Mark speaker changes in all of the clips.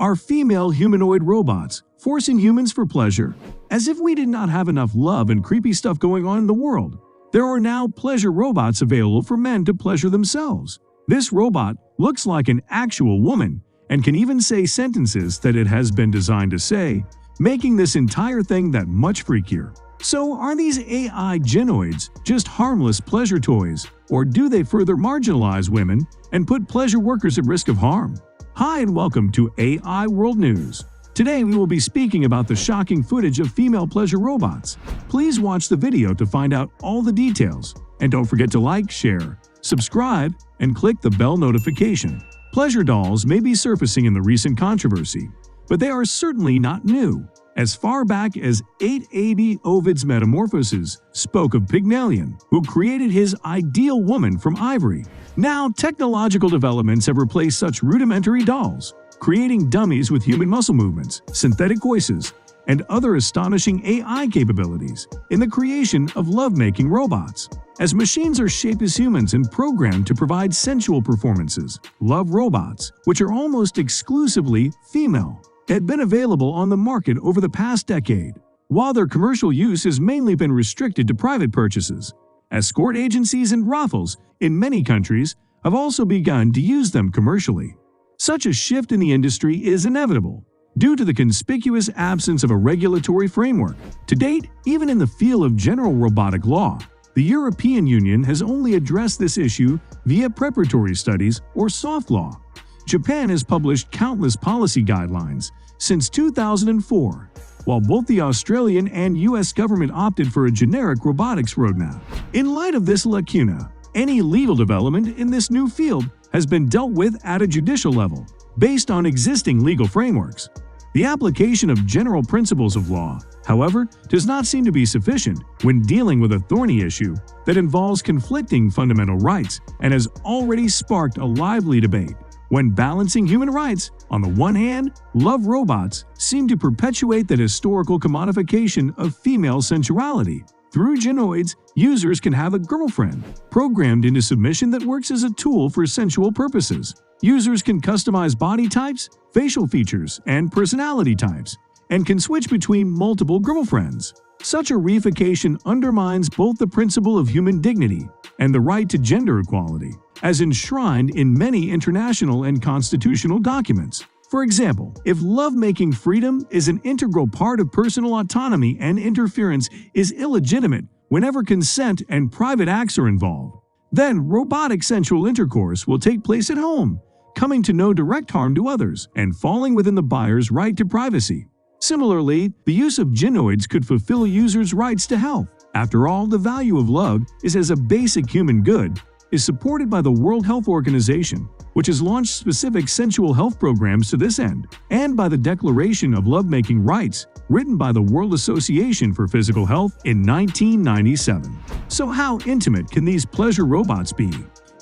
Speaker 1: are female humanoid robots, forcing humans for pleasure. As if we did not have enough love and creepy stuff going on in the world, there are now pleasure robots available for men to pleasure themselves. This robot looks like an actual woman and can even say sentences that it has been designed to say, making this entire thing that much freakier. So are these AI genoids just harmless pleasure toys, or do they further marginalize women and put pleasure workers at risk of harm? Hi and welcome to AI World News. Today we will be speaking about the shocking footage of female pleasure robots. Please watch the video to find out all the details, and don't forget to like, share, subscribe, and click the bell notification. Pleasure dolls may be surfacing in the recent controversy, but they are certainly not new. As far back as 880, Ovid's Metamorphoses spoke of Pygmalion, who created his ideal woman from ivory. Now, technological developments have replaced such rudimentary dolls, creating dummies with human muscle movements, synthetic voices, and other astonishing AI capabilities in the creation of lovemaking robots. As machines are shaped as humans and programmed to provide sensual performances, love robots, which are almost exclusively female, had been available on the market over the past decade. While their commercial use has mainly been restricted to private purchases, escort agencies and brothels in many countries have also begun to use them commercially. Such a shift in the industry is inevitable due to the conspicuous absence of a regulatory framework. To date, even in the field of general robotic law, the European Union has only addressed this issue via preparatory studies or soft law. Japan has published countless policy guidelines since 2004, while both the Australian and US government opted for a generic robotics roadmap. In light of this lacuna, any legal development in this new field has been dealt with at a judicial level, based on existing legal frameworks. The application of general principles of law, however, does not seem to be sufficient when dealing with a thorny issue that involves conflicting fundamental rights and has already sparked a lively debate. When balancing human rights, on the one hand, love robots seem to perpetuate the historical commodification of female sensuality. Through genoids, users can have a girlfriend programmed into submission that works as a tool for sensual purposes. Users can customize body types, facial features, and personality types, and can switch between multiple girlfriends. Such a reification undermines both the principle of human dignity and the right to gender equality, as enshrined in many international and constitutional documents. For example, if lovemaking freedom is an integral part of personal autonomy and interference is illegitimate whenever consent and private acts are involved, then robotic sensual intercourse will take place at home, coming to no direct harm to others and falling within the buyer's right to privacy. Similarly, the use of genoids could fulfill users' rights to health. After all, the value of love is as a basic human good is supported by the World Health Organization, which has launched specific sensual health programs to this end, and by the Declaration of Lovemaking Rights, written by the World Association for Physical Health in 1997. So how intimate can these pleasure robots be?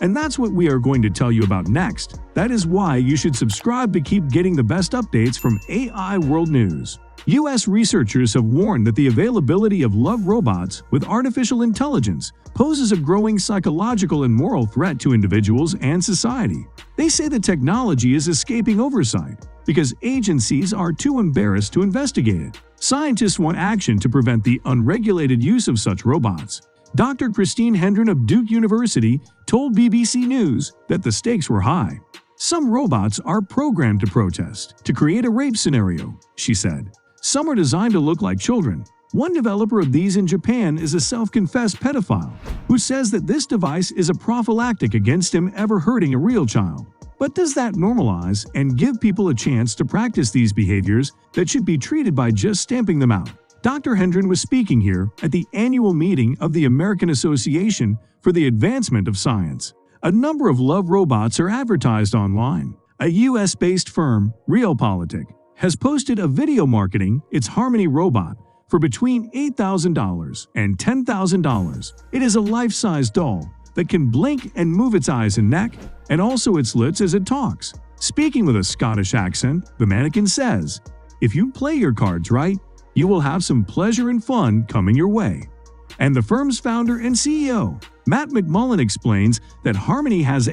Speaker 1: And that's what we are going to tell you about next. That is why you should subscribe to keep getting the best updates from AI World News. US researchers have warned that the availability of love robots with artificial intelligence poses a growing psychological and moral threat to individuals and society. They say the technology is escaping oversight because agencies are too embarrassed to investigate it. Scientists want action to prevent the unregulated use of such robots. Dr. Christine Hendren of Duke University told BBC News that the stakes were high. Some robots are programmed to protest, to create a rape scenario, she said. Some are designed to look like children. One developer of these in Japan is a self-confessed pedophile who says that this device is a prophylactic against him ever hurting a real child. But does that normalize and give people a chance to practice these behaviors that should be treated by just stamping them out? Dr. Hendren was speaking here at the annual meeting of the American Association for the Advancement of Science. A number of love robots are advertised online. A US-based firm, Realpolitik, has posted a video marketing its Harmony robot for between $8,000 and $10,000. It is a life-size doll that can blink and move its eyes and neck, and also its lips as it talks. Speaking with a Scottish accent, the mannequin says, "If you play your cards right, you will have some pleasure and fun coming your way." And the firm's founder and CEO, Matt McMullen, explains that Harmony has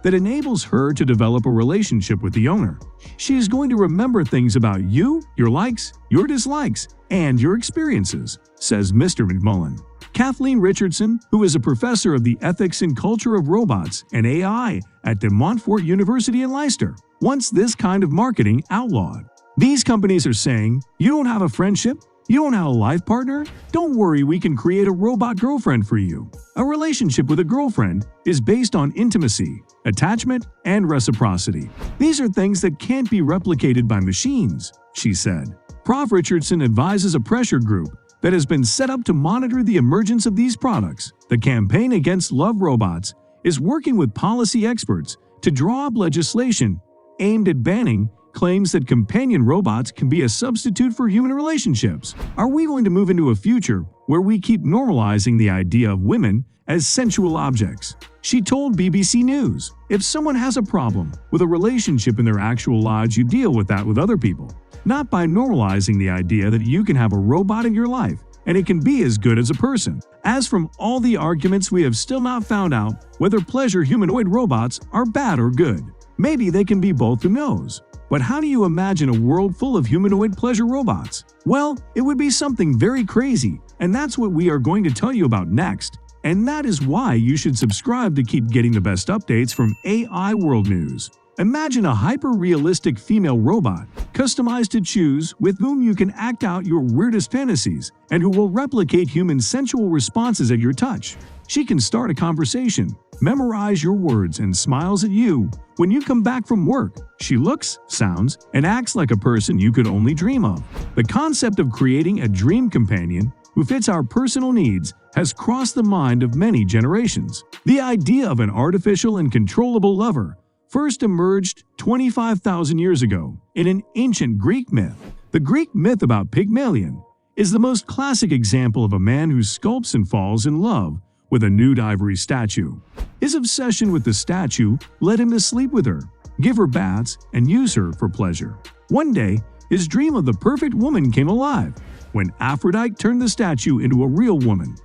Speaker 1: that enables her to develop a relationship with the owner. She is going to remember things about you, your likes, your dislikes, and your experiences, says Mr. McMullen. Kathleen Richardson, who is a professor of the ethics and culture of robots and AI at De Montfort University in Leicester, wants this kind of marketing outlawed. These companies are saying, you don't have a friendship? You don't have a life partner? Don't worry, we can create a robot girlfriend for you. A relationship with a girlfriend is based on intimacy, attachment, and reciprocity. These are things that can't be replicated by machines, she said. Prof. Richardson advises a pressure group that has been set up to monitor the emergence of these products. The Campaign Against Love Robots is working with policy experts to draw up legislation aimed at banning claims that companion robots can be a substitute for human relationships. Are we going to move into a future where we keep normalizing the idea of women as sensual objects? She told BBC News, if someone has a problem with a relationship in their actual lives, you deal with that with other people, not by normalizing the idea that you can have a robot in your life and it can be as good as a person. As from all the arguments, we have still not found out whether pleasure humanoid robots are bad or good. Maybe they can be both, who knows? But how do you imagine a world full of humanoid pleasure robots? Well, it would be something very crazy, and that's what we are going to tell you about next. And that is why you should subscribe to keep getting the best updates from AI World News. Imagine a hyper-realistic female robot, customized to choose, with whom you can act out your weirdest fantasies and who will replicate human sensual responses at your touch. She can start a conversation, memorize your words, and smiles at you when you come back from work. She looks, sounds, and acts like a person you could only dream of. The concept of creating a dream companion who fits our personal needs has crossed the mind of many generations. The idea of an artificial and controllable lover first emerged 25,000 years ago in an ancient Greek myth. The Greek myth about Pygmalion is the most classic example of a man who sculpts and falls in love with a nude ivory statue. His obsession with the statue led him to sleep with her, give her baths, and use her for pleasure. One day, his dream of the perfect woman came alive when Aphrodite turned the statue into a real woman.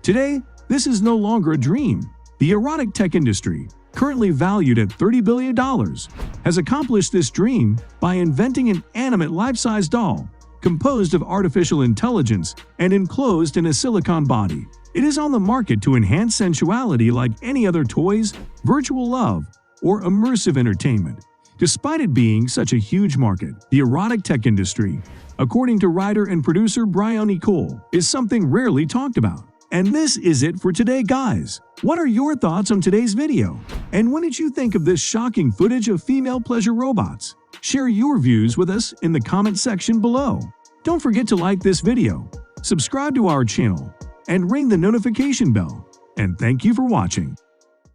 Speaker 1: Today, this is no longer a dream. The erotic tech industry, currently valued at $30 billion, has accomplished this dream by inventing an animate life-size doll composed of artificial intelligence and enclosed in a silicon body. It is on the market to enhance sensuality like any other toys, virtual love, or immersive entertainment. Despite it being such a huge market, the erotic tech industry, according to writer and producer Bryony Cole, is something rarely talked about. And this is it for today, guys. What are your thoughts on today's video? And what did you think of this shocking footage of female pleasure robots? Share your views with us in the comment section below. Don't forget to like this video, subscribe to our channel, and ring the notification bell. And thank you for watching.